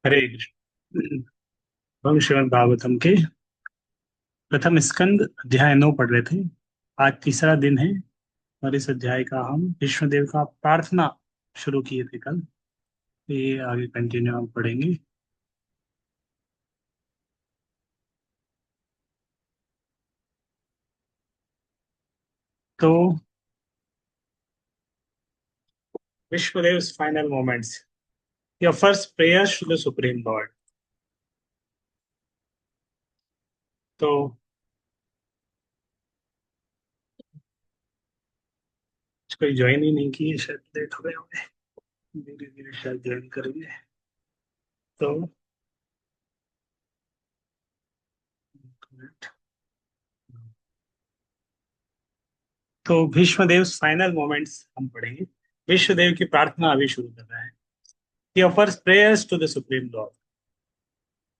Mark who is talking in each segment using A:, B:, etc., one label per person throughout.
A: हरे कृष्ण। हम श्रीमद् भागवतम के प्रथम स्कंद अध्याय 9 पढ़ रहे थे। आज तीसरा दिन है और इस अध्याय का हम विष्णुदेव का प्रार्थना शुरू किए थे कल। ये आगे कंटिन्यू हम पढ़ेंगे। तो Vishnudev final moments, your first prayer to the supreme lord. तो कोई ज्वाइन ही नहीं की है, शायद लेट हो गए होंगे। धीरे धीरे शायद ज्वाइन करेंगे। तो तो भीष्मदेव फाइनल मोमेंट्स हम पढ़ेंगे। विष्णुदेव की प्रार्थना अभी शुरू कर रहा है। He offers prayers to the Supreme Lord।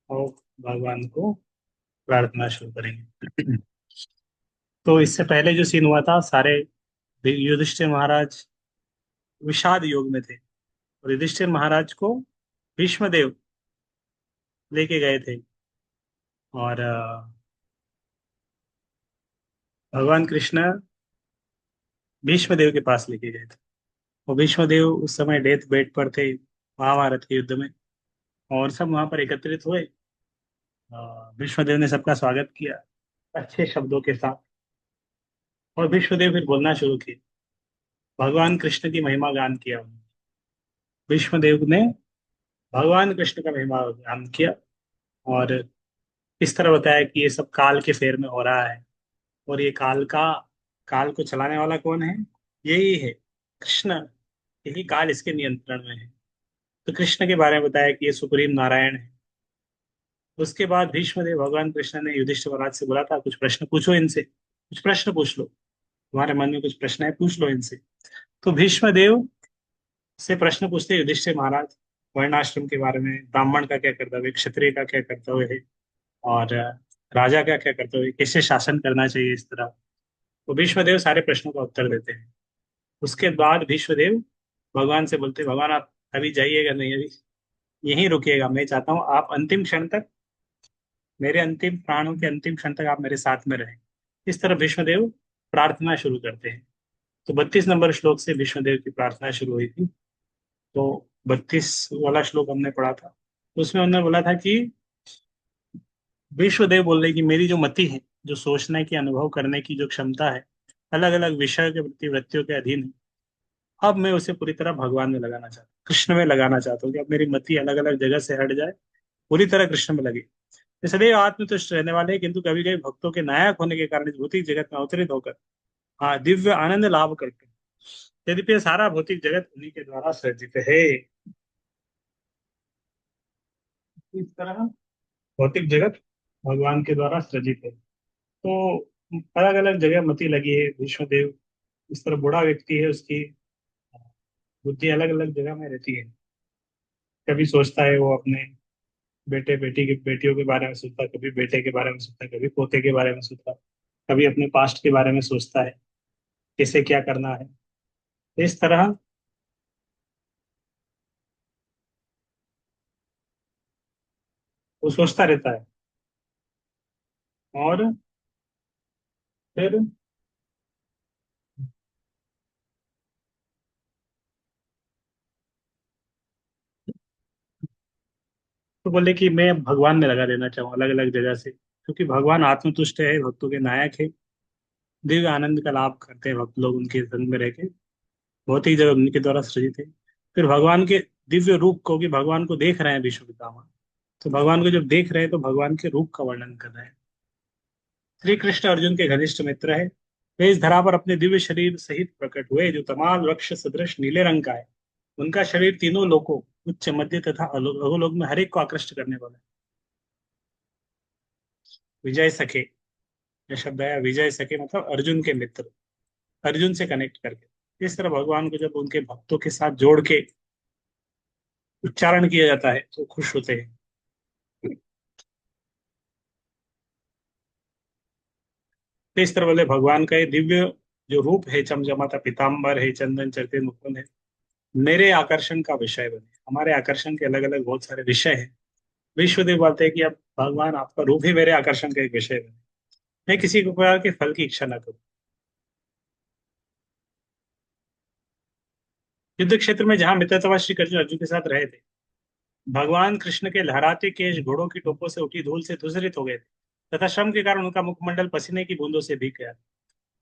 A: और भगवान को प्रार्थना शुरू करेंगे। तो इससे पहले जो सीन हुआ था, सारे युधिष्ठिर महाराज विषाद योग में थे और युधिष्ठिर महाराज को भीष्मदेव लेके गए थे। और भगवान कृष्ण भीष्मदेव के पास लेके गए थे। और भीष्मदेव उस समय डेथ बेड पर थे महाभारत के युद्ध में। और सब वहां पर एकत्रित हुए। भीष्मदेव ने सबका स्वागत किया अच्छे शब्दों के साथ। और भीष्मदेव फिर बोलना शुरू किए। भगवान कृष्ण की महिमा गान किया उन्होंने। भीष्मदेव ने भगवान कृष्ण का महिमा गान किया। और इस तरह बताया कि ये सब काल के फेर में हो रहा है। और ये काल को चलाने वाला कौन है? यही है, कृष्ण। यही काल इसके नियंत्रण में है। तो कृष्ण के बारे में बताया कि ये सुप्रीम नारायण है। उसके बाद भीष्मदेव भगवान कृष्ण ने युधिष्ठिर महाराज से बोला था, कुछ प्रश्न पूछो इनसे, कुछ प्रश्न पूछ लो, तुम्हारे मन में कुछ प्रश्न है पूछ लो इनसे। तो भीष्मदेव से प्रश्न पूछते युधिष्ठिर महाराज, वर्णाश्रम के बारे में, ब्राह्मण का क्या कर्तव्य है, क्षत्रिय का क्या कर्तव्य है, और राजा का क्या कर्तव्य है, कैसे शासन करना चाहिए इस तरह। तो भीष्मदेव सारे प्रश्नों का उत्तर देते हैं। उसके बाद भीष्मदेव भगवान से बोलते हैं, भगवान आप अभी जाइएगा नहीं, अभी यहीं रुकिएगा। मैं चाहता हूँ आप अंतिम क्षण तक, मेरे अंतिम प्राणों के अंतिम क्षण तक आप मेरे साथ में रहें। इस तरह भीष्मदेव प्रार्थना शुरू करते हैं। तो 32 नंबर श्लोक से भीष्मदेव की प्रार्थना शुरू हुई थी। तो 32 वाला श्लोक हमने पढ़ा था। तो उसमें उन्होंने बोला था कि विश्वदेव बोल रहे कि मेरी जो मति है, जो सोचने की, अनुभव करने की जो क्षमता है, अलग अलग विषय के प्रति वृत्तियों के अधीन है। अब मैं उसे पूरी तरह भगवान में लगाना चाहता हूँ, कृष्ण में लगाना चाहता हूँ कि अब मेरी मति अलग अलग जगह से हट जाए, पूरी तरह कृष्ण में लगे। इसलिए आत्मतुष्ट रहने वाले हैं, किंतु कभी कभी भक्तों के नायक होने के कारण इस भौतिक जगत में अवतरित होकर दिव्य आनंद लाभ करते हैं। यद्यपि ये सारा भौतिक जगत उन्हीं के द्वारा सृजित है। इस तरह भौतिक जगत भगवान के द्वारा सृजित है। तो अलग अलग जगह मति लगी है विष्णुदेव। इस तरह बूढ़ा व्यक्ति है, उसकी बुद्धि अलग अलग जगह में रहती है। कभी सोचता है वो अपने बेटियों के बारे में सोचता है, कभी बेटे के बारे में सोचता है, कभी पोते के बारे में सोचता है, कभी अपने पास्ट के बारे में सोचता है, कैसे क्या करना है। तो इस तरह वो सोचता रहता है। और फिर तो बोले कि मैं भगवान में लगा देना चाहूँ अलग अलग जगह से, क्योंकि भगवान आत्मतुष्ट है, भक्तों के नायक है। दिव्य आनंद का लाभ करते हैं भक्त लोग उनके संग में रह के। बहुत ही जगह उनके द्वारा सृजित है। फिर भगवान के दिव्य रूप को, कि भगवान को देख रहे हैं विश्व पितामह, तो भगवान को जब देख रहे हैं तो भगवान के रूप का वर्णन कर रहे हैं। श्री कृष्ण अर्जुन के घनिष्ठ मित्र है। वे इस धरा पर अपने दिव्य शरीर सहित प्रकट हुए, जो तमाल वृक्ष सदृश नीले रंग का है। उनका शरीर तीनों लोकों, उच्च मध्य तथा अधोलोक में हर एक को आकृष्ट करने वाला है। विजय सखे, यह शब्द आया विजय सखे, मतलब अर्जुन के मित्र, अर्जुन से कनेक्ट करके। इस तरह भगवान को जब उनके भक्तों के साथ जोड़ के उच्चारण किया जाता है तो खुश होते हैं। तो इस तरह बोले भगवान का ये दिव्य जो रूप है, चमचमाता पीताम्बर है, चंदन चढ़ते मुकुंद है, मेरे आकर्षण का विषय बने। हमारे आकर्षण के अलग अलग बहुत सारे विषय हैं। विश्वदेव बोलते हैं कि अब भगवान आपका रूप ही मेरे आकर्षण का एक विषय है। मैं किसी प्रकार के फल की इच्छा न करूं। युद्ध क्षेत्र में जहां मित्रता श्री कृष्ण अर्जुन के साथ रहे थे, भगवान कृष्ण के लहराते केश घोड़ों की टोपों से उठी धूल से धूसरित हो गए थे तथा श्रम के कारण उनका मुखमंडल पसीने की बूंदों से भीग गया।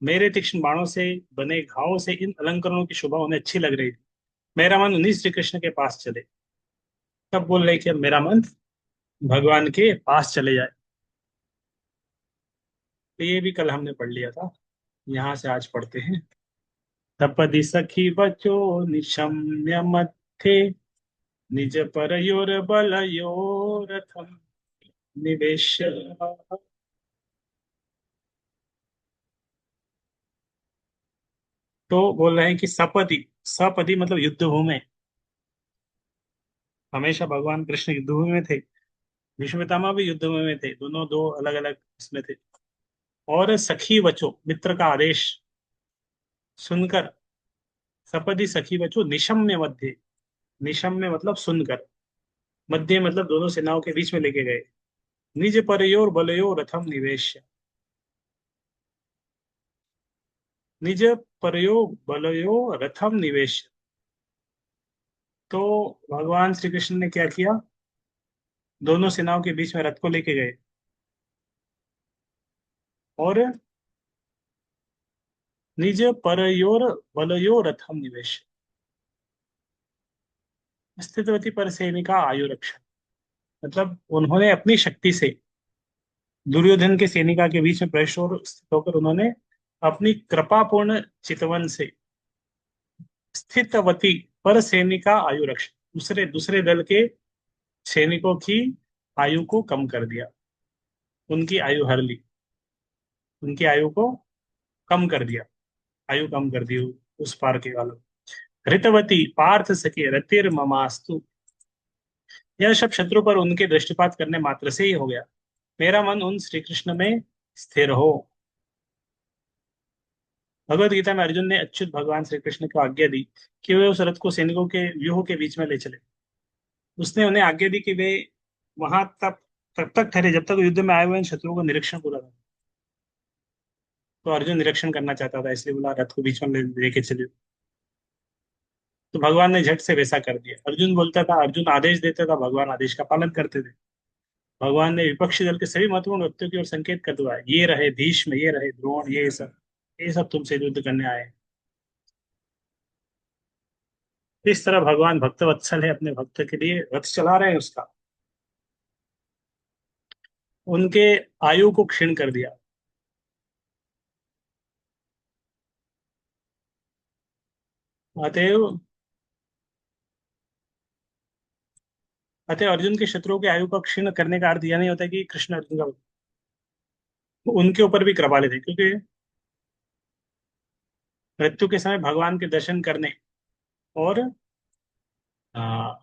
A: मेरे तीक्ष्ण बाणों से बने घावों से इन अलंकरणों की शोभा उन्हें अच्छी लग रही थी। मेरा मन उन्हीं श्री कृष्ण के पास चले। तब बोल रहे कि अब मेरा मन भगवान के पास चले जाए। तो ये भी कल हमने पढ़ लिया था। यहाँ से आज पढ़ते हैं। तपदि सखी बचो निशम्य मत्थे निज परयोर बलयोरथम निवेश। तो बोल रहे हैं कि सपति, सपति मतलब युद्ध भूमि। हमेशा भगवान कृष्ण युद्ध भूमि में थे। भीष्म पितामह भी युद्ध भूमि में थे। दोनों दो अलग अलग इसमें थे। और सखी वचो मित्र का आदेश सुनकर, सपदि सखी वचो निशम्य मध्य, निशम्य मतलब सुनकर, मध्य मतलब दोनों सेनाओं के बीच में लेके गए। निज परयोर बलयो रथम निवेश, निज परयो बलयो रथम निवेश। तो भगवान श्री कृष्ण ने क्या किया, दोनों सेनाओं के बीच में रथ को लेके गए और निज परयोर बलयो रथम निवेश, स्थितवती पर सैनिका आयु रक्षण, मतलब उन्होंने अपनी शक्ति से दुर्योधन के सैनिका के बीच में प्रवेश और स्थित होकर उन्होंने अपनी कृपापूर्ण चितवन से स्थितवती पर सैनिका आयु रक्षण, दूसरे दूसरे दल के सैनिकों की आयु को कम कर दिया, उनकी आयु हर ली, उनकी आयु को कम कर दिया, आयु कम कर दी उस पार के वालों। ऋतवती पार्थ सखे रतिर ममास्तु, यह सब शत्रु पर उनके दृष्टिपात करने मात्र से ही हो गया। मेरा मन उन श्री कृष्ण में स्थिर हो। भगवत गीता में अर्जुन ने अच्युत भगवान श्री कृष्ण को आज्ञा दी कि वे उस रथ को सैनिकों के व्यूह के बीच में ले चले। उसने उन्हें आज्ञा दी कि वे वहां तब तक ठहरे जब तक युद्ध में आए हुए इन शत्रुओं का निरीक्षण पूरा था। तो अर्जुन निरीक्षण करना चाहता था, इसलिए बोला रथ को बीच में लेके चले। तो भगवान ने झट से वैसा कर दिया। अर्जुन बोलता था, अर्जुन आदेश देता था, भगवान आदेश का पालन करते थे। भगवान ने विपक्षी दल के सभी महत्वपूर्ण व्यक्तियों की ओर संकेत कर दिया, ये रहे भीष्म, ये रहे द्रोण, ये सब तुमसे युद्ध करने आए हैं। इस तरह भगवान भक्त वत्सल है, अपने भक्त के लिए रथ चला रहे हैं उसका। उनके आयु को क्षीण कर दिया। अतएव अतः अर्जुन के शत्रुओं की आयु को क्षीण करने का अर्थ यह नहीं होता कि कृष्ण अर्जुन का, उनके ऊपर भी कृपाले थे, क्योंकि मृत्यु के समय भगवान के दर्शन करने और आ,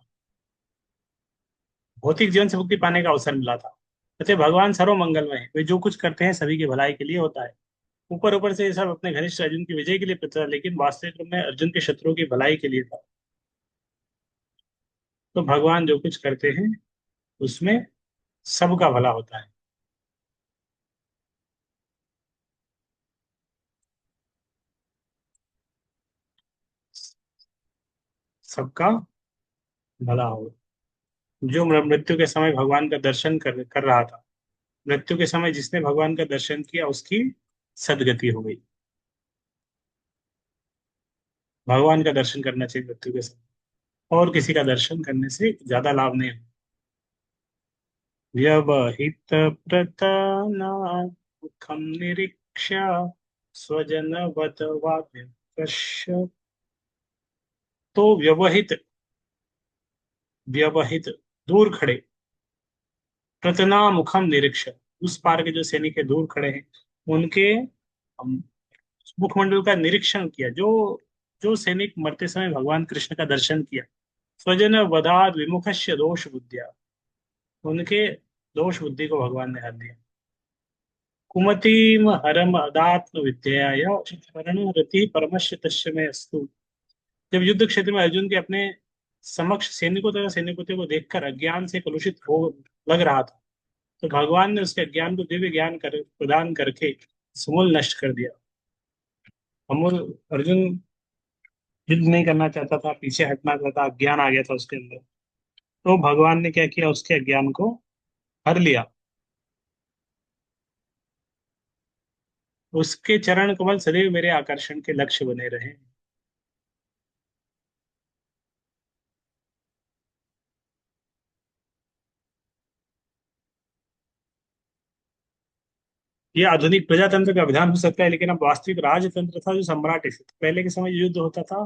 A: भौतिक जीवन से मुक्ति पाने का अवसर मिला था। अतः भगवान सर्वमंगलमय है, वे जो कुछ करते हैं सभी की भलाई के लिए होता है। ऊपर ऊपर से ये सब अपने घनिष्ठ अर्जुन की विजय के लिए प्रचार, लेकिन वास्तविक रूप में अर्जुन के शत्रुओं की भलाई के लिए था। तो भगवान जो कुछ करते हैं उसमें सबका भला होता है, सबका भला हो। जो मृत्यु के समय भगवान का दर्शन कर रहा था, मृत्यु के समय जिसने भगवान का दर्शन किया उसकी सदगति हो गई। भगवान का दर्शन करना चाहिए मृत्यु के समय, और किसी का दर्शन करने से ज्यादा लाभ नहीं। व्यवहित प्रतनामुखं निरीक्ष्य स्वजनवद वाप्यश्य। तो व्यवहित, व्यवहित दूर खड़े, प्रतनामुखम निरीक्ष्य, उस पार के जो सैनिक है दूर खड़े हैं, उनके मुखमंडल का निरीक्षण किया। जो जो सैनिक मरते समय भगवान कृष्ण का दर्शन किया, स्वजन वधाद विमुखस्य दोष बुद्धिया, उनके दोष बुद्धि को भगवान ने हर दिया। कुमतिम हरम अदात्म विद्याय शरण रति परमश्य तस्य में अस्तु। जब युद्ध क्षेत्र में अर्जुन के अपने समक्ष सैनिकों तथा सैनिकों को देखकर अज्ञान से कलुषित हो लग रहा था। तो भगवान ने उसके ज्ञान को दिव्य ज्ञान प्रदान करके समूल नष्ट कर दिया। अमूल अर्जुन युद्ध नहीं करना चाहता था, पीछे हटना चाहता, अज्ञान आ गया था उसके अंदर। तो भगवान ने क्या किया, उसके अज्ञान को हर लिया। उसके चरण कमल सदैव मेरे आकर्षण के लक्ष्य बने रहे। ये आधुनिक प्रजातंत्र का विधान हो सकता है, लेकिन अब वास्तविक राजतंत्र था जो सम्राट है। पहले के समय युद्ध होता था,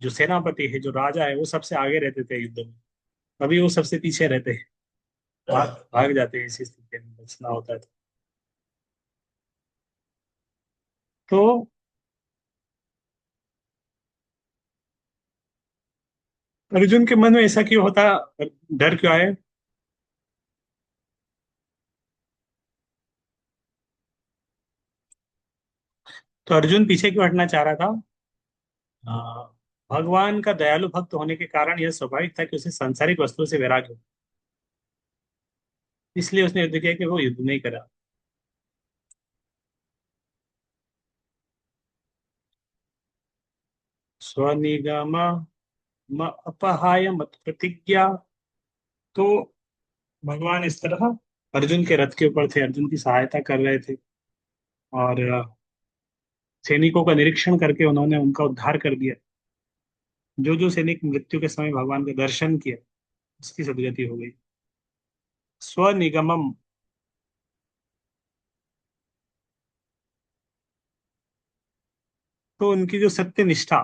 A: जो सेनापति है, जो राजा है, वो सबसे आगे रहते थे युद्ध में। अभी वो सबसे पीछे रहते हैं, भाग जाते हैं, इसी स्थिति में बचना होता है। तो अर्जुन के मन में ऐसा क्यों होता, डर क्यों आए? तो अर्जुन पीछे क्यों हटना चाह रहा था? हाँ, भगवान का दयालु भक्त होने के कारण यह स्वाभाविक था कि उसे सांसारिक वस्तुओं से वैराग्य हो। इसलिए उसने युद्ध किया कि वो युद्ध नहीं करा। स्वनिगम अपहाय मत प्रतिज्ञा। तो भगवान इस तरह अर्जुन के रथ के ऊपर थे, अर्जुन की सहायता कर रहे थे। और सैनिकों का निरीक्षण करके उन्होंने उनका उद्धार कर दिया। जो जो सैनिक मृत्यु के समय भगवान का दर्शन किया, उसकी सदगति हो गई। स्वनिगमम। तो उनकी जो सत्य निष्ठा,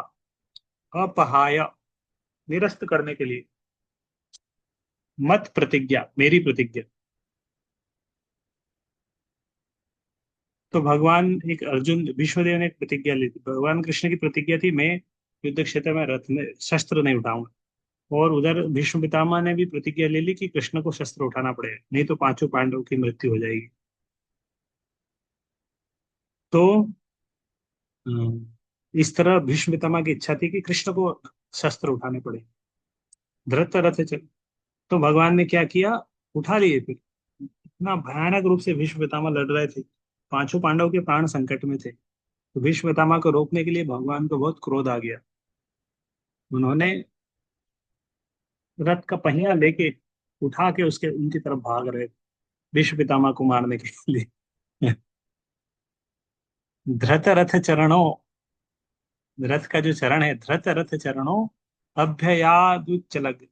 A: अपहाय, निरस्त करने के लिए, मत प्रतिज्ञा, मेरी प्रतिज्ञा। तो भगवान एक अर्जुन भीष्मदेव ने एक प्रतिज्ञा ली थी, भगवान कृष्ण की प्रतिज्ञा थी, मैं युद्ध क्षेत्र में रथ में शस्त्र नहीं उठाऊंगा। और उधर भीष्म पितामह ने भी प्रतिज्ञा ले ली कि कृष्ण को शस्त्र उठाना पड़ेगा, नहीं तो पांचों पांडवों की मृत्यु हो जाएगी। तो इस तरह भीष्म पितामह की इच्छा थी कि कृष्ण को शस्त्र उठाने पड़े। धृत रथ चल। तो भगवान ने क्या किया, उठा लिए फिर। इतना भयानक रूप से भीष्म पितामह लड़ रहे थे, पांचों पांडव के प्राण संकट में थे। तो भीष्म पितामह को रोकने के लिए भगवान को बहुत क्रोध आ गया। उन्होंने रथ का पहिया लेके उठा के उसके उनकी तरफ भाग रहे, भीष्म पितामह को मारने के लिए। धृत रथ चरणों, रथ का जो चरण है, धृत रथ चरणों अभ्ययादुच्चलग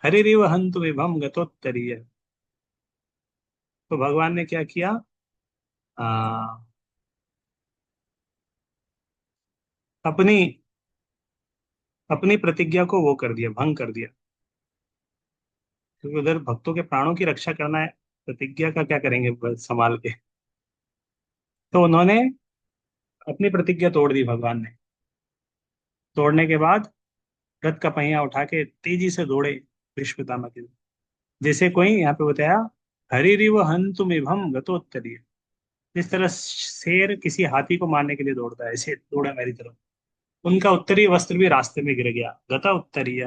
A: हरिरिव हन्तु विभम गतोत्तरीय। तो भगवान ने क्या किया, आ, अपनी अपनी प्रतिज्ञा को वो कर दिया, भंग कर दिया। क्योंकि उधर भक्तों के प्राणों की रक्षा करना है, प्रतिज्ञा का क्या करेंगे संभाल के। तो उन्होंने अपनी प्रतिज्ञा तोड़ दी भगवान ने। तोड़ने के बाद रथ का पहिया उठा के तेजी से दौड़े भीष्म पितामह के। जैसे कोई यहाँ पे बताया, हरिरिव हन्तु इभम गतोत्तरीय। जिस तरह शेर किसी हाथी को मारने के लिए दौड़ता है, ऐसे दौड़ा मेरी तरफ। उनका उत्तरीय वस्त्र भी रास्ते में गिर गया, गता उत्तरीय।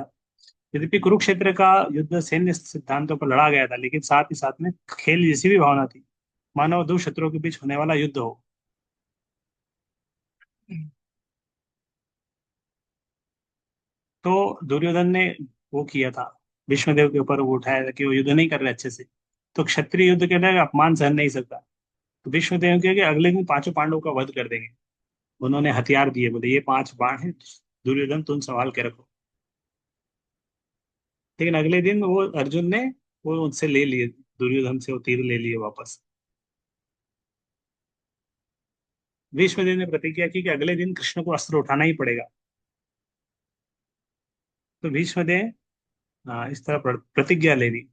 A: यद्यपि कुरुक्षेत्र का युद्ध सैन्य सिद्धांतों पर लड़ा गया था, लेकिन साथ ही साथ में खेल जैसी भी भावना थी, मानव दो शत्रुओं के बीच होने वाला युद्ध हो। तो दुर्योधन ने वो किया था, भीष्मदेव के ऊपर वो उठाया था कि वो युद्ध नहीं कर रहे अच्छे से। तो क्षत्रिय युद्ध के अंदर अपमान सहन नहीं सकता। तो भीष्मदेव के कि अगले दिन पांचों पांडवों का वध कर देंगे। उन्होंने हथियार दिए, बोले ये 5 बाण है, दुर्योधन तुम संभाल के रखो। लेकिन अगले दिन वो अर्जुन ने वो उनसे ले लिए, दुर्योधन से वो तीर ले लिए वापस। भीष्मदेव ने प्रतिज्ञा की कि अगले दिन कृष्ण को अस्त्र उठाना ही पड़ेगा। तो भीष्मदेव इस तरह प्रतिज्ञा ले ली।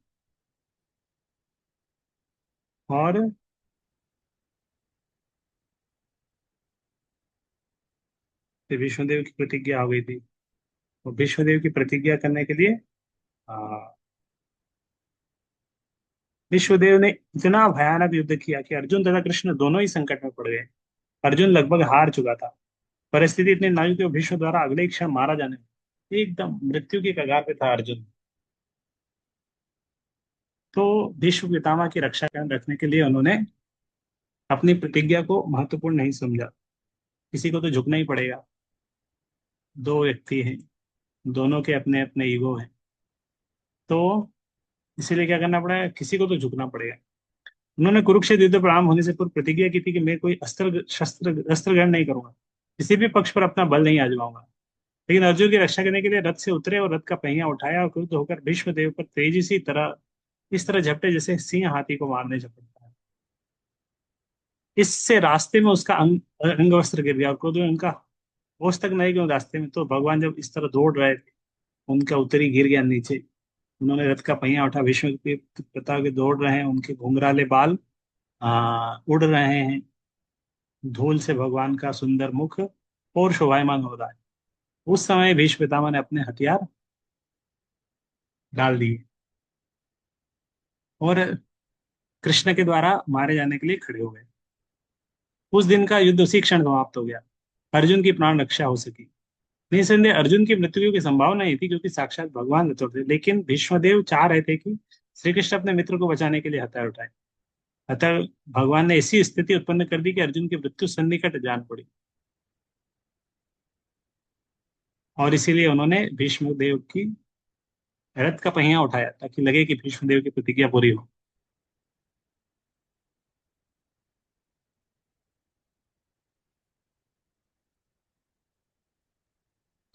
A: और फिर भीष्मदेव की प्रतिज्ञा हो गई थी। और भीष्मदेव की प्रतिज्ञा करने के लिए आ, भीष्मदेव ने इतना भयानक युद्ध किया कि अर्जुन तथा कृष्ण दोनों ही संकट में पड़ गए। अर्जुन लगभग हार चुका था। परिस्थिति इतनी नाजुक कि वो भीष्म द्वारा अगले ही क्षण मारा जाने लगा। एकदम मृत्यु के कगार पे था अर्जुन। तो भीष्म पितामह की रक्षा कर रखने के लिए उन्होंने अपनी प्रतिज्ञा को महत्वपूर्ण नहीं समझा। किसी को तो झुकना ही पड़ेगा। दो व्यक्ति हैं, दोनों के अपने अपने ईगो हैं। तो इसीलिए क्या करना पड़ा, किसी को तो झुकना पड़ेगा। उन्होंने कुरुक्षेत्र युद्ध प्रारंभ होने से पूर्व प्रतिज्ञा की थी कि मैं कोई अस्त्र शस्त्र अस्त्र ग्रहण नहीं करूंगा, किसी भी पक्ष पर अपना बल नहीं आजमाऊंगा। लेकिन अर्जुन की रक्षा करने के लिए रथ से उतरे और रथ का पहिया उठाया और क्रुद्ध होकर भीष्म देव पर तेजी सी तरह इस तरह झपटे जैसे सिंह हाथी को मारने झपटता है। इससे रास्ते में उसका अंग वस्त्र गिर गया और क्रोध में उनका होश तक नहीं गया। रास्ते में तो भगवान जब इस तरह दौड़ रहे थे, उनका उत्तरी गिर गया नीचे। उन्होंने रथ का पहिया उठा, भीष्म के पिता के दौड़ रहे हैं, उनके घुंघराले बाल उड़ रहे हैं। धूल से भगवान का सुंदर मुख और शोभायमान हो रहा है। उस समय भीष्म पितामह ने अपने हथियार डाल दिए और कृष्ण के द्वारा मारे जाने के लिए खड़े हो गए। उस दिन का युद्ध उसी क्षण समाप्त हो गया। अर्जुन की प्राण रक्षा हो सकी। निसंदेह अर्जुन की मृत्यु की संभावना ही थी, क्योंकि साक्षात भगवान रथ थे। लेकिन भीष्मदेव चाह रहे थे कि श्री कृष्ण अपने मित्र को बचाने के लिए हथियार उठाए। अतः भगवान ने ऐसी स्थिति उत्पन्न कर दी कि अर्जुन की मृत्यु सन्निकट जान पड़ी। और इसीलिए उन्होंने भीष्मदेव की रथ का पहिया उठाया, ताकि लगे कि भीष्मदेव की प्रतिज्ञा पूरी हो।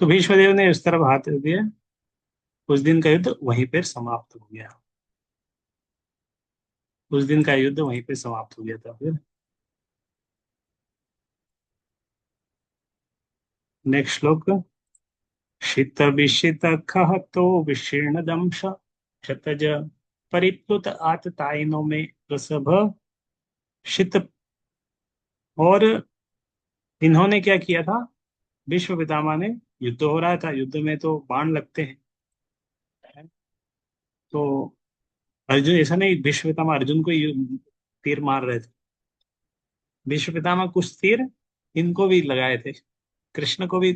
A: तो भीष्मदेव ने उस तरफ हाथ दिया। उस दिन का युद्ध वहीं पर समाप्त हो गया। उस दिन का युद्ध वहीं पे समाप्त हो गया था। फिर नेक्स्ट श्लोक। शीत विषित खह तो विशीर्ण दंश क्षतज परिप्लुत आतताइनो में प्रसभ शीत। और इन्होंने क्या किया था, भीष्म पितामह ने, युद्ध हो रहा था, युद्ध में तो बाण लगते हैं। तो अर्जुन, ऐसा नहीं भीष्म पितामह अर्जुन को ही तीर मार रहे थे। भीष्म पितामह कुछ तीर इनको भी लगाए थे, कृष्ण को भी,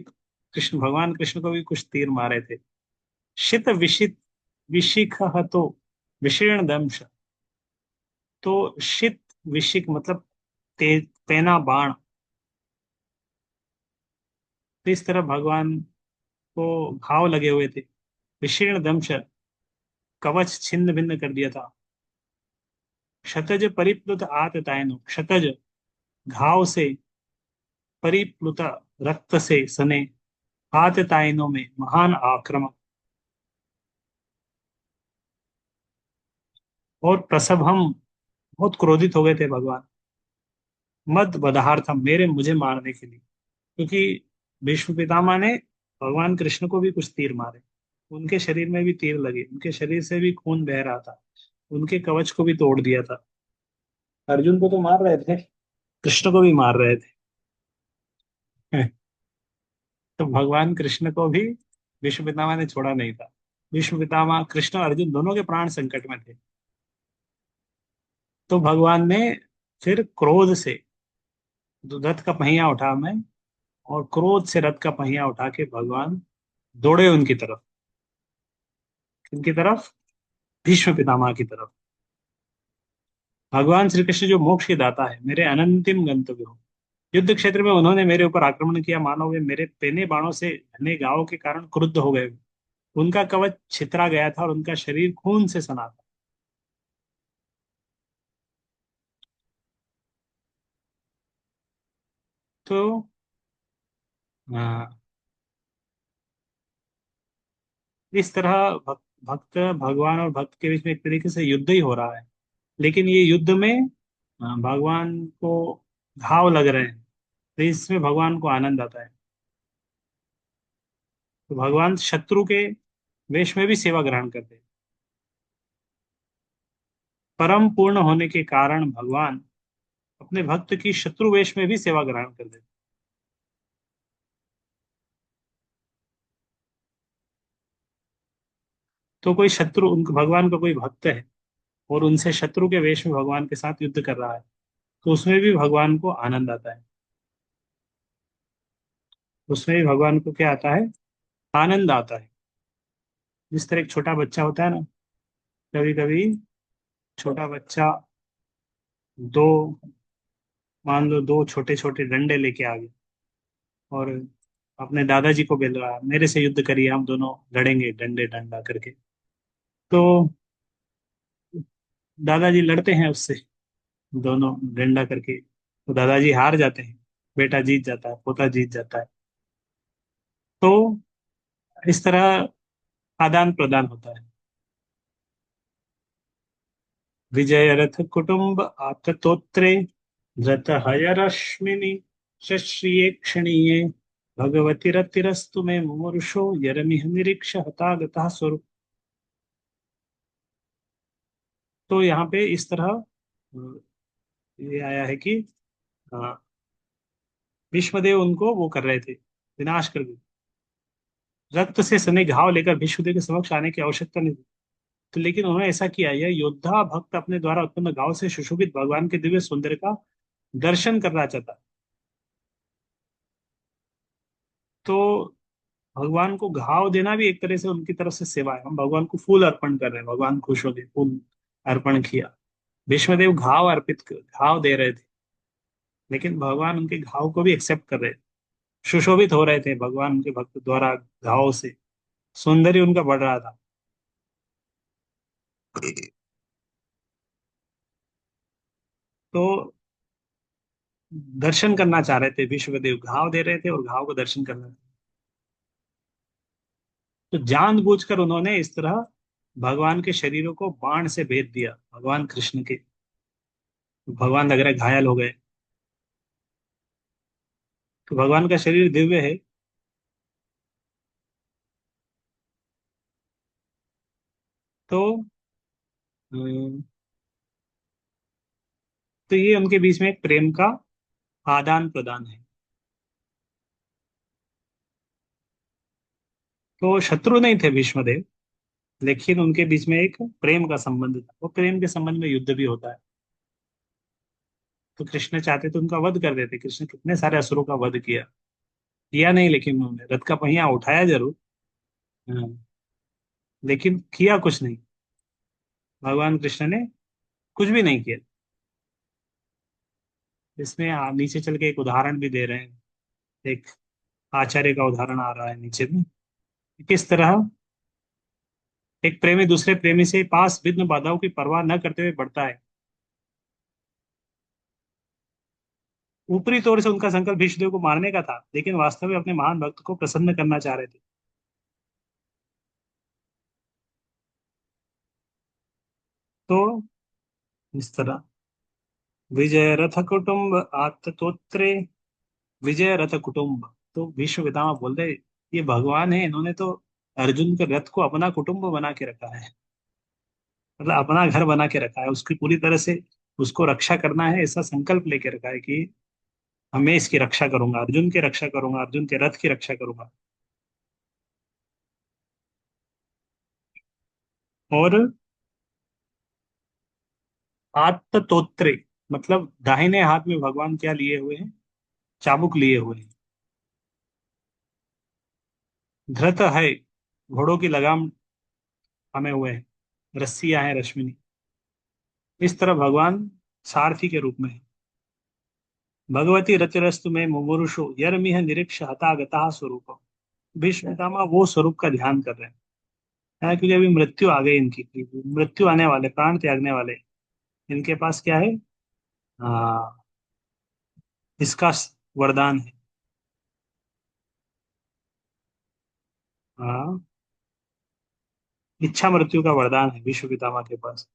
A: कृष्ण भगवान कृष्ण को भी कुछ तीर मारे थे। शित विशित विशिख तो विशीर्ण दंश। तो शित विशिक मतलब तेना बाण। तो इस तरह भगवान को घाव लगे हुए थे। विशीर्ण दंश, कवच छिन्न भिन्न कर दिया था। क्षतज परिप्लुत आततायन, क्षतज घाव से, परिप्लुत रक्त से सने, आततायनों में महान आक्रमण। और प्रसभ, हम बहुत क्रोधित हो गए थे भगवान। मद बदहार्थम, मेरे मुझे मारने के लिए। क्योंकि भीष्म पितामह ने भगवान कृष्ण को भी कुछ तीर मारे, उनके शरीर में भी तीर लगे, उनके शरीर से भी खून बह रहा था, उनके कवच को भी तोड़ दिया था। अर्जुन को तो मार रहे थे, कृष्ण को भी मार रहे थे। तो भगवान कृष्ण को भी भीष्म पितामह ने छोड़ा नहीं था। भीष्म पितामह, कृष्ण, अर्जुन दोनों के प्राण संकट में थे। तो भगवान ने फिर क्रोध से रथ का पहिया उठा मैं, और क्रोध से रथ का पहिया उठा के भगवान दौड़े उनकी तरफ। उनकी तरफ, भीष्म पितामह की तरफ। भगवान श्री कृष्ण जो मोक्ष के दाता है, मेरे अनंतिम गंतव्य हो, युद्ध क्षेत्र में उन्होंने मेरे ऊपर आक्रमण किया, मानो वे मेरे पेने बाणों से घने घावों के कारण क्रुद्ध हो गए। उनका कवच छितरा गया था और उनका शरीर खून से सना था। तो आ, इस तरह भक्त, भगवान और भक्त के बीच में एक तरीके से युद्ध ही हो रहा है। लेकिन ये युद्ध में भगवान को घाव लग रहे हैं, तो इसमें भगवान को आनंद आता है। तो भगवान शत्रु के वेश में भी सेवा ग्रहण करते हैं। परम पूर्ण होने के कारण भगवान अपने भक्त की शत्रु वेश में भी सेवा ग्रहण कर देते। तो कोई शत्रु, उनका भगवान का कोई भक्त है और उनसे शत्रु के वेश में भगवान के साथ युद्ध कर रहा है, तो उसमें भी भगवान को आनंद आता है। उसमें भी भगवान को क्या आता है, आनंद आता है। जिस तरह एक छोटा बच्चा होता है ना, कभी कभी छोटा बच्चा दो, मान लो दो छोटे छोटे डंडे लेके आ गए और अपने दादाजी को बोल रहा है मेरे से युद्ध करिए, हम दोनों लड़ेंगे डंडे डंडा करके। तो दादाजी लड़ते हैं उससे, दोनों डंडा करके, तो दादाजी हार जाते हैं, बेटा जीत जाता है, पोता जीत जाता है। तो इस तरह आदान प्रदान होता है। विजय रथ कुटुंब आततोत्रे धृत हय रश्मिनि शश्रिये क्षणीये भगवती रतिरस्तु मे मुमुर्षो यरमिह निरीक्ष हतागतः स्वरूप। तो यहाँ पे इस तरह ये आया है कि अ, भीष्मदेव उनको वो कर रहे थे, विनाश कर दिया। रक्त से सने घाव लेकर भीष्मदेव के समक्ष आने की आवश्यकता नहीं थी, तो लेकिन उन्होंने ऐसा किया, यह योद्धा भक्त अपने द्वारा उत्पन्न घाव से सुशोभित भगवान के दिव्य सौंदर्य का दर्शन करना चाहता। तो भगवान को घाव देना भी एक तरह से उनकी तरफ से सेवा है। हम भगवान को फूल अर्पण कर रहे हैं, भगवान खुश हो गए, फूल अर्पण किया। भीष्मदेव घाव दे रहे थे, लेकिन भगवान उनके घाव को भी एक्सेप्ट कर रहे थे, सुशोभित हो रहे थे भगवान उनके भक्त द्वारा घाव से, सौंदर्य उनका बढ़ रहा था। तो दर्शन करना चाह रहे थे, विश्वदेव घाव दे रहे थे और घाव को दर्शन करना था। तो जानबूझकर उन्होंने इस तरह भगवान के शरीरों को बाण से भेद दिया, भगवान कृष्ण के। भगवान लग रहा है घायल हो गए। तो भगवान का शरीर दिव्य है। तो अम, तो ये उनके बीच में एक प्रेम का आदान प्रदान है। तो शत्रु नहीं थे भीष्मदेव, लेकिन उनके बीच में एक प्रेम का संबंध था। वो प्रेम के संबंध में युद्ध भी होता है। तो कृष्ण चाहते तो उनका वध कर देते, कृष्ण कितने सारे असुरों का वध किया, किया नहीं, लेकिन उन्होंने रथ का पहिया उठाया जरूर। हाँ, लेकिन किया कुछ नहीं, भगवान कृष्ण ने कुछ भी नहीं किया। इसमें नीचे चल के एक उदाहरण भी दे रहे हैं, एक आचार्य का उदाहरण आ रहा है नीचे में। किस तरह एक प्रेमी दूसरे प्रेमी से पास विघ्न बाधाओं की परवाह न करते हुए बढ़ता है। ऊपरी तौर से उनका संकल्प भीष्मदेव को मारने का था, लेकिन वास्तव में अपने महान भक्त को प्रसन्न करना चाह रहे थे। तो इस तरह विजय रथ कुटुंब आत्तोत्रे, विजय रथ कुटुंब, तो भीष्म पितामह बोल रहे ये भगवान है, इन्होंने तो अर्जुन के रथ को अपना कुटुंब बना के रखा है, मतलब अपना घर बना के रखा है, उसकी पूरी तरह से उसको रक्षा करना है, ऐसा संकल्प लेके रखा है कि मैं इसकी रक्षा करूंगा, अर्जुन की रक्षा करूंगा, अर्जुन के रथ की रक्षा करूंगा। और आत्तोत्रे, मतलब दाहिने हाथ में भगवान क्या लिए हुए हैं, चाबुक लिए हुए हैं। धृत है, घोड़ों की लगाम हमें हुए हैं, रस्सियां हैं रश्मिनी। इस तरह भगवान सारथी के रूप में है। भगवती रतिरस्तु में मुमुरुषु यरमिह निरीक्ष हतागता स्वरूप। भीष्म पितामह वो स्वरूप का ध्यान कर रहे हैं। क्योंकि अभी मृत्यु आ गई इनकी, मृत्यु आने वाले, प्राण त्यागने वाले, इनके पास क्या है, हाँ, इसका वरदान है। हाँ, इच्छा मृत्यु का वरदान है विश्व पितामह के पास।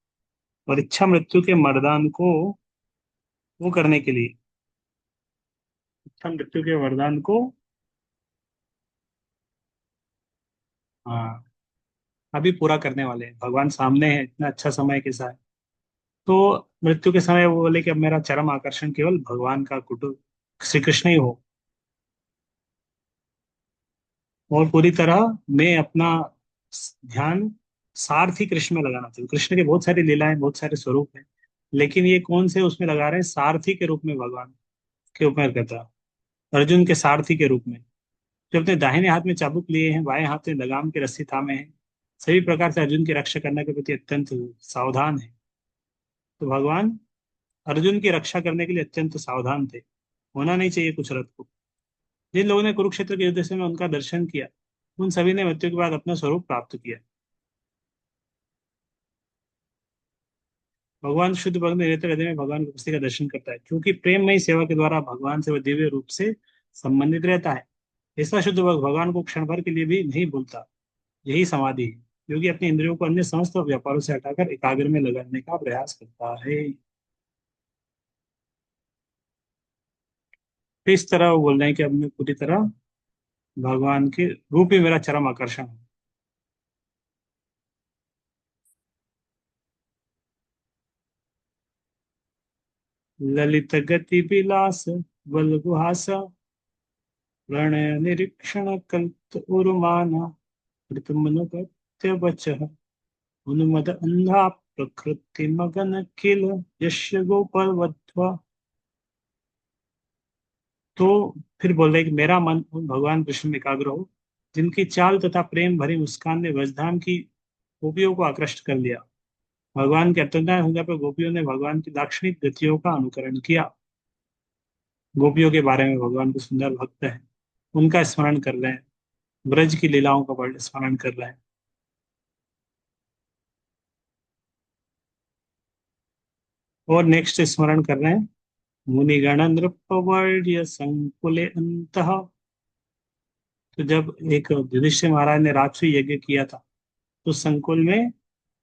A: और इच्छा मृत्यु के वरदान को वो करने के लिए, इच्छा मृत्यु के वरदान को, हाँ, अभी पूरा करने वाले हैं। भगवान सामने है, इतना अच्छा समय के साथ। तो मृत्यु के समय वो बोले कि अब मेरा चरम आकर्षण केवल भगवान का कुटुंब श्री कृष्ण ही हो, और पूरी तरह मैं अपना ध्यान सारथी कृष्ण में लगाना चाहिए। कृष्ण के बहुत सारी लीलाएं, बहुत सारे स्वरूप हैं, लेकिन ये कौन से उसमें लगा रहे हैं, सारथी के रूप में, भगवान के रूप में कहता है, अर्जुन के सारथी के रूप में। जो अपने दाहिने हाथ में चाबुक लिए हैं, बाएं हाथ में लगाम की रस्सी थामे हैं, सभी प्रकार से अर्जुन की रक्षा करने के प्रति अत्यंत सावधान है। तो भगवान अर्जुन की रक्षा करने के लिए अत्यंत सावधान थे। होना नहीं चाहिए कुछ रथ को। जिन लोगों ने कुरुक्षेत्र के युद्ध से में उनका दर्शन किया, उन सभी ने मृत्यु के बाद अपना स्वरूप प्राप्त किया। भगवान शुद्ध भक्त निरंतर हृदय में भगवान की उपस्थिति का दर्शन करता है, क्योंकि प्रेममयी सेवा के द्वारा भगवान से वह दिव्य रूप से संबंधित रहता है। ऐसा शुद्ध भक्त भगवान को क्षण भर के लिए भी नहीं भूलता। यही समाधि है, क्योंकि अपने इंद्रियों को अन्य समस्त व्यापारों से हटाकर एकाग्र में लगाने का प्रयास करता है। तो इस तरह वो बोल रहे हैं कि अब मैं पूरी तरह भगवान के रूप ही मेरा चरम आकर्षण है। ललित गति विलास बल गुहासा, प्रणय निरीक्षण कल्प उर्माना, ऋतुमन गत्य वचः, उन्मद अंधा प्रकृति मगन किल, यस्य गोपाल वध्वा। तो फिर बोल रहे कि मेरा मन उन भगवान कृष्ण में एकाग्र हो, जिनकी चाल तथा प्रेम भरी मुस्कान ने व्रजधाम की गोपियों को आकृष्ट कर लिया। भगवान के अत्यंत होने पर गोपियों ने भगवान की दाक्षिणिक गतियों का अनुकरण किया। गोपियों के बारे में भगवान को सुंदर भक्त है, उनका स्मरण कर रहे हैं, ब्रज की लीलाओं का स्मरण कर रहे हैं। और नेक्स्ट स्मरण कर रहे हैं, मुनिगण नृपवर्य संकुले अंतः। तो जब एक युधिष्ठिर महाराज ने राजसूय यज्ञ किया था, तो संकुल में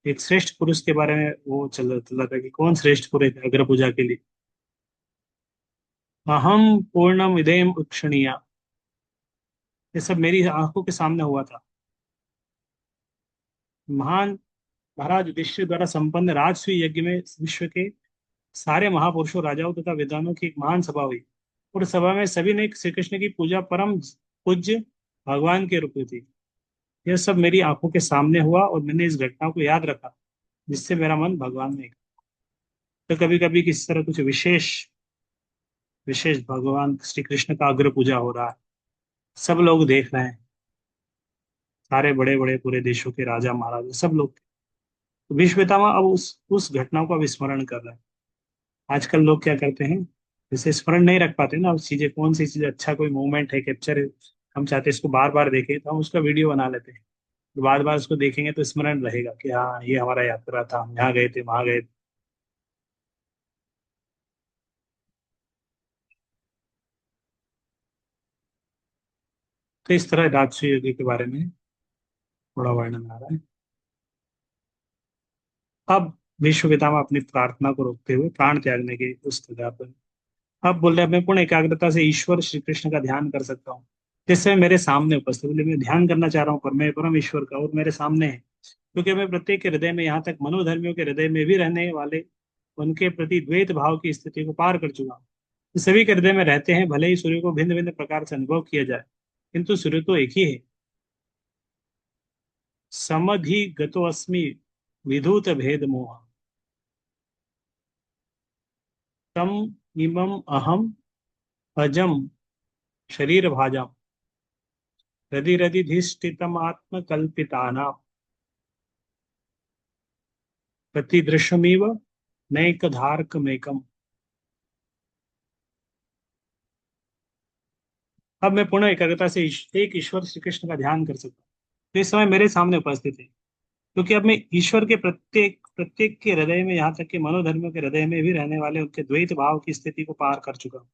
A: एक श्रेष्ठ पुरुष के बारे में वो चल रहा था कि कौन श्रेष्ठ पुरुष है अग्र पूजा के लिए। अहम पूर्णम इदेम उक्षणीया, ये सब मेरी आंखों के सामने हुआ था। महान महाराज युधिष्ठिर द्वारा संपन्न राजसूय यज्ञ में विश्व के सारे महापुरुषों, राजाओं तथा विद्वानों की एक महान सभा हुई। और सभा में सभी ने श्री कृष्ण की पूजा परम पूज्य भगवान के रूप में थी। यह सब मेरी आंखों के सामने हुआ और मैंने इस घटना को याद रखा, जिससे मेरा मन भगवान में। तो कभी कभी किसी तरह कुछ विशेष विशेष भगवान श्री कृष्ण का अग्र पूजा हो रहा है, सब लोग देख रहे हैं, सारे बड़े बड़े पूरे देशों के राजा महाराजा सब लोग। तो भीष्म पितामह अब उस घटना को अब स्मरण कर रहे हैं। आजकल लोग क्या करते हैं, जैसे स्मरण नहीं रख पाते ना, अब चीजें कौन सी चीज अच्छा कोई मूवमेंट है, कैप्चर है, हम चाहते हैं इसको बार बार देखें, तो हम उसका वीडियो बना लेते हैं। तो बार बार उसको देखेंगे तो स्मरण रहेगा कि हाँ ये हमारा यात्रा था, हम यहाँ गए थे, वहां गए थे। तो इस तरह राजसूय यज्ञ के बारे में थोड़ा वर्णन आ रहा है। अब विश्व पितामह अपनी प्रार्थना को रोकते हुए प्राण त्यागने के उस कगार पर। अब बोल रहे हैं, मैं पूर्ण एकाग्रता से ईश्वर श्री कृष्ण का ध्यान कर सकता हूँ, जिससे मेरे सामने उपस्थित, बोले मैं ध्यान करना चाह रहा हूँ पर मैं परम ईश्वर का और मेरे सामने है। क्योंकि मैं प्रत्येक के हृदय में, यहाँ तक मनोधर्मियों के हृदय में भी रहने वाले उनके प्रति द्वैत भाव की स्थिति को पार कर चुका हूँ। सभी के हृदय में रहते हैं, भले ही सूर्य को भिन्न भिन्न प्रकार से अनुभव किया जाए, किंतु सूर्य तो एक ही है। समधि गतोऽस्मि विधूत भेद मोह, तम इमम अहम अजम शरीर भाजम, हृदि हृदिधिष्ठितम आत्मकल्पितानां प्रतिदृशमिव नैकधार्कमेकम। अब मैं पुनः एकाग्रता से एक ईश्वर श्री कृष्ण का ध्यान कर सकता हूँ, तो इस समय मेरे सामने उपस्थित है। क्योंकि अब मैं ईश्वर के प्रत्येक प्रत्येक के हृदय में, यहाँ तक कि मनोधर्मियों के हृदय में भी रहने वाले उनके द्वैत भाव की स्थिति को पार कर चुका हूँ।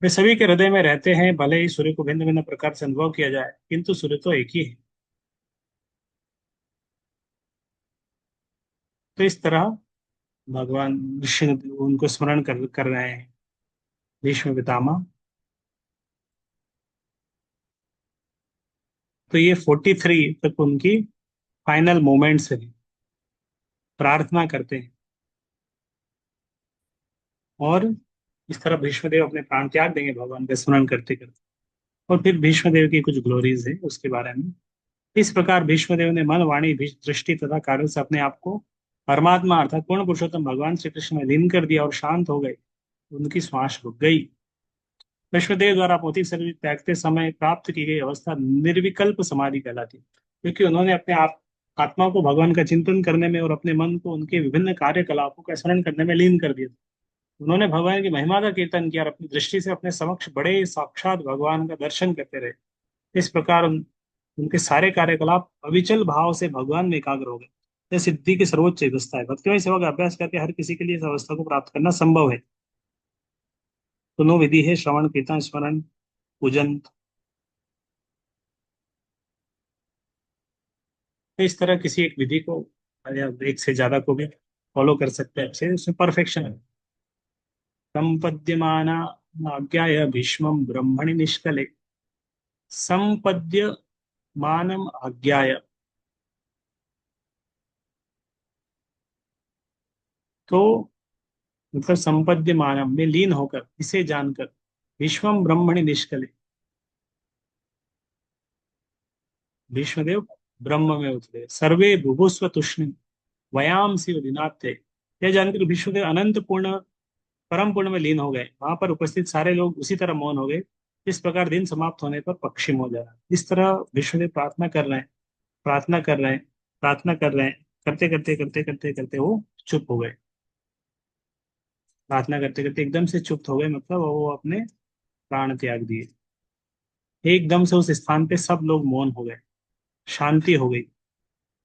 A: वे सभी के हृदय में रहते हैं, भले ही सूर्य को भिन्न भिन्न प्रकार से अनुभव किया जाए, किंतु सूर्य तो एक ही है। तो इस तरह भगवान ऋषि उनको स्मरण कर रहे हैं, भीष्म पितामह। तो ये 43 तक उनकी फाइनल मोमेंट्स है, प्रार्थना करते हैं। और इस तरह भीष्मदेव अपने प्राण त्याग देंगे भगवान का स्मरण करते करते। और फिर भीष्मदेव की कुछ ग्लोरीज है उसके बारे में। इस प्रकार भीष्मदेव ने मन, वाणी, दृष्टि तथा कार्यों से अपने आप को परमात्मा अर्थात पूर्ण पुरुषोत्तम भगवान श्री कृष्ण में लीन कर दिया और शांत हो गए। उनकी श्वास रुक गई। विश्वदेव द्वारा भौतिक शरीर त्यागते समय प्राप्त की गई अवस्था निर्विकल्प समाधि कहलाती है, क्योंकि उन्होंने अपने आत्मा को भगवान का चिंतन करने में और अपने मन को उनके विभिन्न कार्यकलापों का स्मरण करने में लीन कर दिया। उन्होंने भगवान की महिमा का कीर्तन किया और अपनी दृष्टि से अपने समक्ष बड़े साक्षात भगवान का दर्शन करते रहे। इस प्रकार उनके सारे कार्यकलाप अविचल भाव से भगवान में एकाग्र हो गए। यह सिद्धि की सर्वोच्च अवस्था है। भक्तिमय सेवा का अभ्यास करके हर किसी के लिए इस अवस्था को प्राप्त करना संभव है। दोनों विधि है, श्रवण कीर्तन स्मरण पूजन। तो इस तरह किसी एक विधि को या एक से ज्यादा को भी फॉलो कर सकते हैं अच्छे, उसमें परफेक्शन है। संपद्यमाना आज्ञाय भीष्मं ब्रह्मणि निष्कले। संपद्य मानम आज्ञाय, तो मतलब संपद्य मानम में लीन होकर, इसे जानकर, विश्वम ब्रह्मणि निष्कले, भीष्मदेव ब्रह्म में उतरे, सर्वे भुभुस्व तुष्णि वयाम शिव दिनाते। यह जानकर भीष्मदेव अनंत पूर्ण परम पूर्ण में लीन हो गए। वहां पर उपस्थित सारे लोग उसी तरह मौन हो गए। इस प्रकार दिन समाप्त होने पर पश्चिम हो जाना। इस तरह भीष्मदेव प्रार्थना कर रहे हैं, प्रार्थना कर रहे हैं, प्रार्थना कर रहे हैं, करते करते करते करते करते वो चुप हो गए। प्रार्थना करते करते एकदम से चुप हो गए, मतलब वो अपने प्राण त्याग दिए। एकदम से उस स्थान पे सब लोग मौन हो गए, शांति हो गई।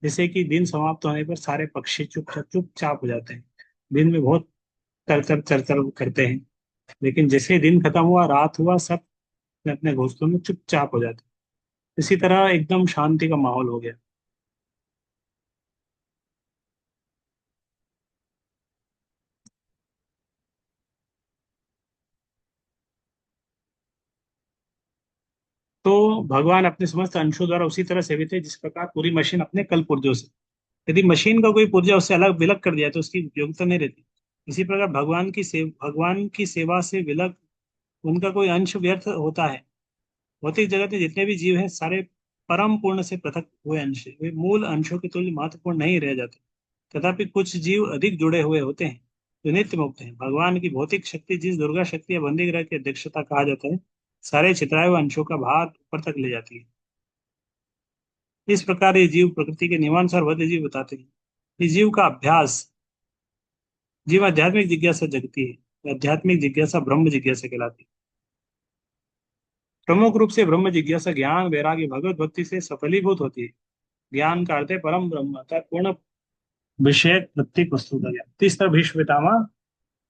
A: जैसे कि दिन समाप्त होने पर सारे पक्षी चुपचाप हो जाते हैं। दिन में बहुत तरतर चरचर करते हैं, लेकिन जैसे दिन खत्म हुआ, रात हुआ, सब अपने अपने घोंसलों में चुपचाप हो जाते हैं। इसी तरह एकदम शांति का माहौल हो गया। तो भगवान अपने समस्त अंशों द्वारा उसी तरह सेवित है जिस प्रकार पूरी मशीन अपने कल पुर्जों से। यदि मशीन का कोई पुर्जा उससे अलग विलग कर दिया तो उसकी उपयोगिता नहीं रहती। इसी प्रकार भगवान की सेवा से विलग उनका कोई अंश व्यर्थ होता है। भौतिक जगत में जितने भी जीव हैं, सारे परम पूर्ण से पृथक हुए अंश हैं। वे मूल अंशों के तुल्य महत्वपूर्ण नहीं रह जाते। तथापि कुछ जीव अधिक जुड़े हुए होते हैं जो नित्य मुक्त हैं। भगवान की भौतिक शक्ति, जिस दुर्गा शक्ति या बंदी ग्रह की अध्यक्षता कहा जाता है, सारे छितराए हुए अंशों का भार ऊपर तक ले जाती है। इस प्रकार ये जीव प्रकृति के नियमानुसार बद्ध जीव बताते हैं। इस जीव का अभ्यास, जीव आध्यात्मिक जिज्ञासा जगती है। आध्यात्मिक जिज्ञासा ब्रह्म जिज्ञासा कहलाती है। प्रमुख रूप से ब्रह्म जिज्ञासा ज्ञान वैराग्य भगवत भक्ति से सफलीभूत होती है। ज्ञान का अर्थ है परम ब्रह्म अर्थात पूर्ण विषय प्रत्येक वस्तु का ज्ञान। तीसरा भीष्म पितामह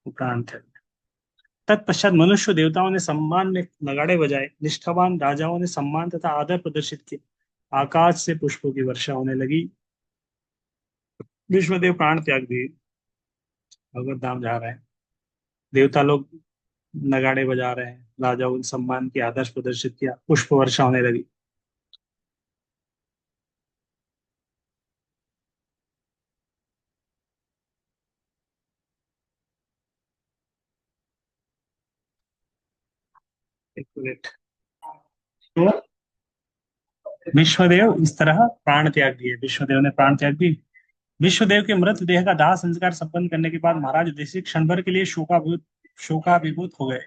A: उपरांत है। तत्पश्चात मनुष्य देवताओं ने सम्मान में नगाड़े बजाए, निष्ठावान राजाओं ने सम्मान तथा आदर प्रदर्शित किए। आकाश से पुष्पों की वर्षा होने लगी। विश्वदेव प्राण त्याग दिए, भगवत धाम जा रहे हैं। देवता लोग नगाड़े बजा रहे हैं, राजाओं ने सम्मान की आदर्श प्रदर्शित किया, पुष्प वर्षा होने लगी। एक मिनट। तो विश्वदेव इस तरह प्राण त्याग दिए, विश्वदेव ने प्राण त्याग दी। विश्वदेव के मृत देह का दाह संस्कार संपन्न करने के बाद महाराज युधिष्ठिर क्षण भर के लिए शोकाभिभूत हो गए।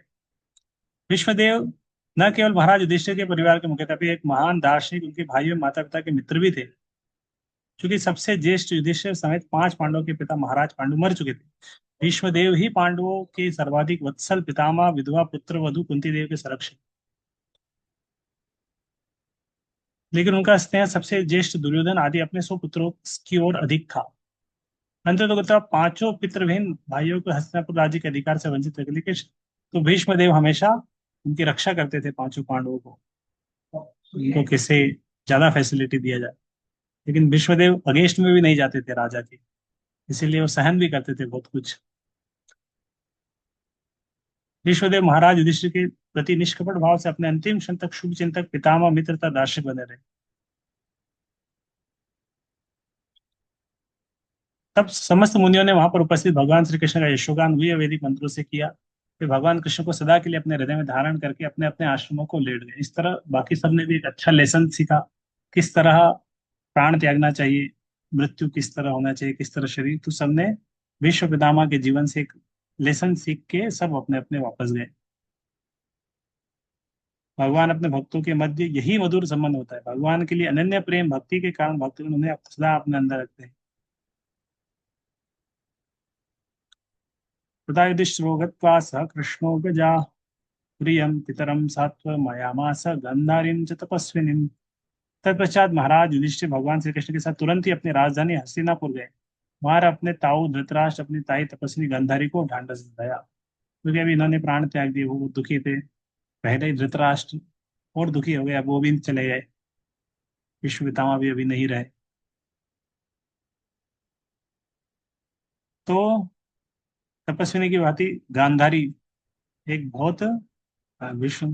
A: विश्वदेव न केवल महाराज युधिष्ठिर के परिवार के मुख्य थे, एक महान दार्शनिक, उनके भाई और माता पिता के मित्र भी थे। क्योंकि सबसे ज्येष्ठ युधिष्ठिर समेत 5 पांडवों के पिता महाराज पांडु मर चुके थे। भीष्मदेव ही पांडवों के सर्वाधिक वत्सल पितामह, विधवा पुत्र वधु कुंती देव के संरक्षक। लेकिन उनका स्नेह सबसे ज्येष्ठ दुर्योधन आदि अपने सुपुत्रों की ओर अधिक था। अंततः पांचों पितृहीन भाइयों को हस्तिनापुर राज्य के अधिकार से वंचित रख लिया। तो भीष्मदेव हमेशा उनकी रक्षा करते थे, पांचों पांडवों को, उनको किसे ज्यादा फैसिलिटी दिया जाए। लेकिन भीष्मदेव अगेंस्ट में भी नहीं जाते थे राजा के, इसीलिए वो सहन भी करते थे बहुत कुछ। भीष्मदेव महाराज युधिष्ठिर के प्रति निष्कपट भाव से अपने अंतिम क्षण तक शुभ चिंतक, पितामह, मित्र तथा दार्शनिक बने रहे। तब समस्त मुनियों ने वहां पर उपस्थित भगवान श्री कृष्ण का यशोगान हुए वैदिक मंत्रों से किया। फिर भगवान कृष्ण को सदा के लिए अपने हृदय में धारण करके अपने अपने आश्रमों को लेट गए। इस तरह बाकी सबने भी एक अच्छा लेसन सीखा, किस तरह प्राण त्यागना चाहिए, मृत्यु किस तरह होना चाहिए, किस तरह शरीर। तो सबने विश्व पितामह के जीवन से एक लेसन सीख के सब अपने अपने वापस गए। भगवान अपने भक्तों के मध्य यही मधुर संबंध होता है। भगवान के लिए अनन्य प्रेम भक्ति के कारण भक्तगण उन्हें सदा अपने अंदर रखते हैं। तथा युधिष्ठिरो गत्वा स कृष्णो गजा प्रियम पितरम सात्वमयामास गंधारीं च तपस्विनीम्। तत्पश्चात महाराज युधिष्ठिर भगवान श्री कृष्ण के साथ तुरंत ही अपनी राजधानी हस्तिनापुर गए। वहां अपने ताऊ धृतराष्ट्र अपनी ताई तपस्विनी गांधारी को ढांढस बंधाया, क्योंकि अभी इन्होंने प्राण त्याग दिए, वो दुखी थे। पहले ही धृतराष्ट्र और दुखी हो गए, अब वो भी चले गए, विश्व पितामह भी अभी नहीं रहे। तो तपस्विनी की भांति गांधारी एक बहुत विश्व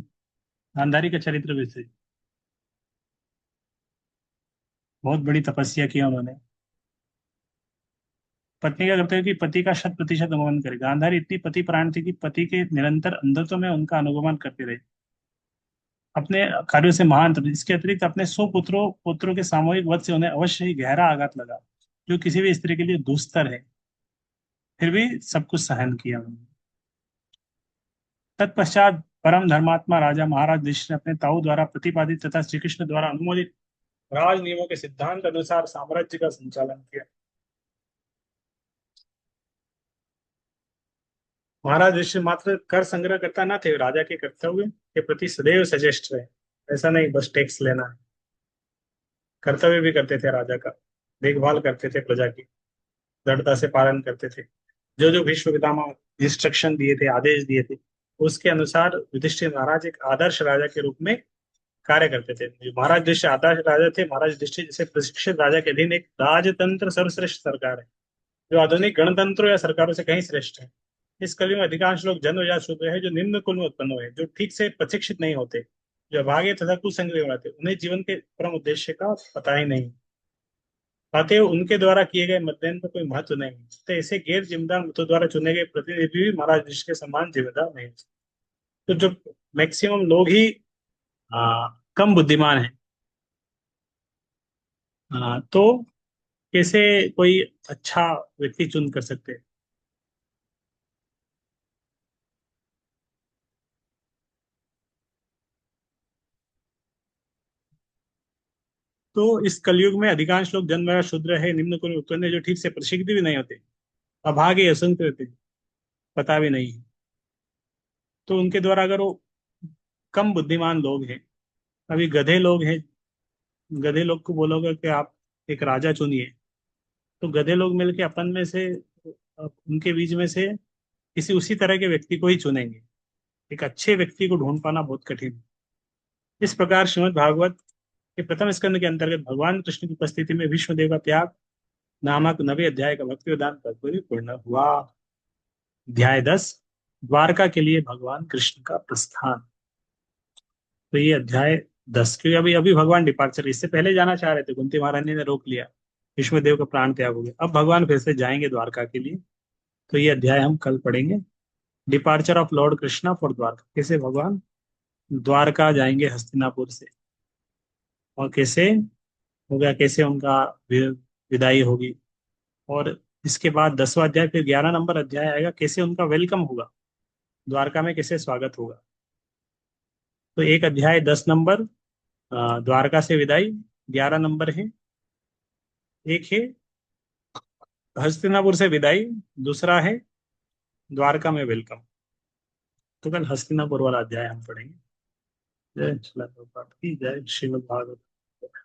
A: गांधारी का चरित्र वैसे बहुत बड़ी तपस्या की उन्होंने। पत्नी का कर्तव्य कि पति का 100% अनुगमन करे। गांधारी इतनी पति प्राण थी कि पति के निरंतर अंधत्व में उनका अनुगमन करती रही, अपने कार्यों से महान थे। इसके अतिरिक्त अपने 100 पुत्रों पुत्रों के सामूहिक वध से उन्हें अवश्य ही गहरा आघात लगा, जो किसी भी स्त्री के लिए दुस्तर है। फिर भी सब कुछ सहन किया उन्होंने। तत्पश्चात परम धर्मात्मा राजा महाराज युधिष्ठिर ने अपने ताऊ द्वारा प्रतिपादित तथा श्री कृष्ण द्वारा अनुमोदित राज नियमों के सिद्धांत अनुसार साम्राज्य का संचालन किया। महाराज युधिष्ठिर मात्र कर संग्रह करता न थे, राजा के कर्तव्य के प्रति सदैव सचेष्ट रहे। ऐसा नहीं बस टैक्स लेना है, कर्तव्य भी करते थे राजा का, देखभाल करते थे प्रजा की, दृढ़ता से पालन करते थे। जो जो भीष्म पितामह इंस्ट्रक्शन दिए थे, आदेश दिए थे, उसके अनुसार युधिष्ठिर महाराज एक आदर्श राजा के रूप में कार्य करते थे। महाराज युधिष्ठिर आदर्श राजा थे। महाराज युधिष्ठिर जैसे प्रशिक्षित राजा के अधीन एक राजतंत्र सर्वश्रेष्ठ सरकार है, जो आधुनिक गणतंत्रों या सरकारों से कहीं श्रेष्ठ है। इस कली में अधिकांश लोग जन्मजात शूद्र हैं, जो निम्न कुल में उत्पन्न हुए हैं, जो ठीक से प्रशिक्षित नहीं होते, जो भागे तथा कुसंग उड़ाते, उन्हें जीवन के परम उद्देश्य का पता ही नहीं। अतएव उनके द्वारा किए गए मतदान का कोई महत्व नहीं। तो ऐसे गैर जिम्मेदार मतों द्वारा चुने गए प्रतिनिधि भी महाराज देश के समान जिम्मेदार नहीं। तो जो मैक्सिमम लोग ही कम बुद्धिमान हैं, तो कैसे कोई अच्छा व्यक्ति चुन कर सकते हैं। तो इस कलयुग में अधिकांश लोग जन्म शूद्र है, निम्न कुल में उत्पन्न है, जो ठीक से प्रशिक्षित भी नहीं होते, अभागे असंख्य रहते हैं, पता भी नहीं है। तो उनके द्वारा अगर वो कम बुद्धिमान लोग हैं, अभी गधे लोग हैं, गधे लोग को बोलोगे कि आप एक राजा चुनिए, तो गधे लोग मिलके अपन में से उनके बीच में से किसी उसी तरह के व्यक्ति को ही चुनेंगे। एक अच्छे व्यक्ति को ढूंढ पाना बहुत कठिन है। इस प्रकार श्रीमद् भागवत के प्रथम स्कंद के अंतर्गत भगवान कृष्ण की उपस्थिति में विष्णुदेव का त्याग नामक 9वें अध्याय का भक्ति वेदांत तात्पर्य पूर्ण हुआ। अध्याय 10, द्वारका के लिए भगवान कृष्ण का प्रस्थान। तो ये अध्याय 10, क्योंकि अभी अभी भगवान डिपार्चर, इससे पहले जाना चाह रहे थे, कुंती महारानी ने रोक लिया, विष्णुदेव का प्राण त्याग हो गया। अब भगवान फिर से जाएंगे द्वारका के लिए। तो ये अध्याय हम कल पढ़ेंगे। Departure of Lord Krishna for Dwarka, कैसे भगवान द्वारका जाएंगे हस्तिनापुर से, और कैसे होगा, कैसे उनका विदाई होगी। और इसके बाद 10वां अध्याय, फिर 11 नंबर अध्याय आएगा, कैसे उनका वेलकम होगा, द्वारका में कैसे स्वागत होगा। तो एक अध्याय 10 नंबर द्वारका से विदाई, 11 नंबर है। एक है हस्तिनापुर से विदाई, दूसरा है द्वारका में वेलकम। तो कल हस्तिनापुर वाला अध्याय हम पढ़ेंगे। जय श्री प्रभुपाद की जय। श्रीमद् भागवत।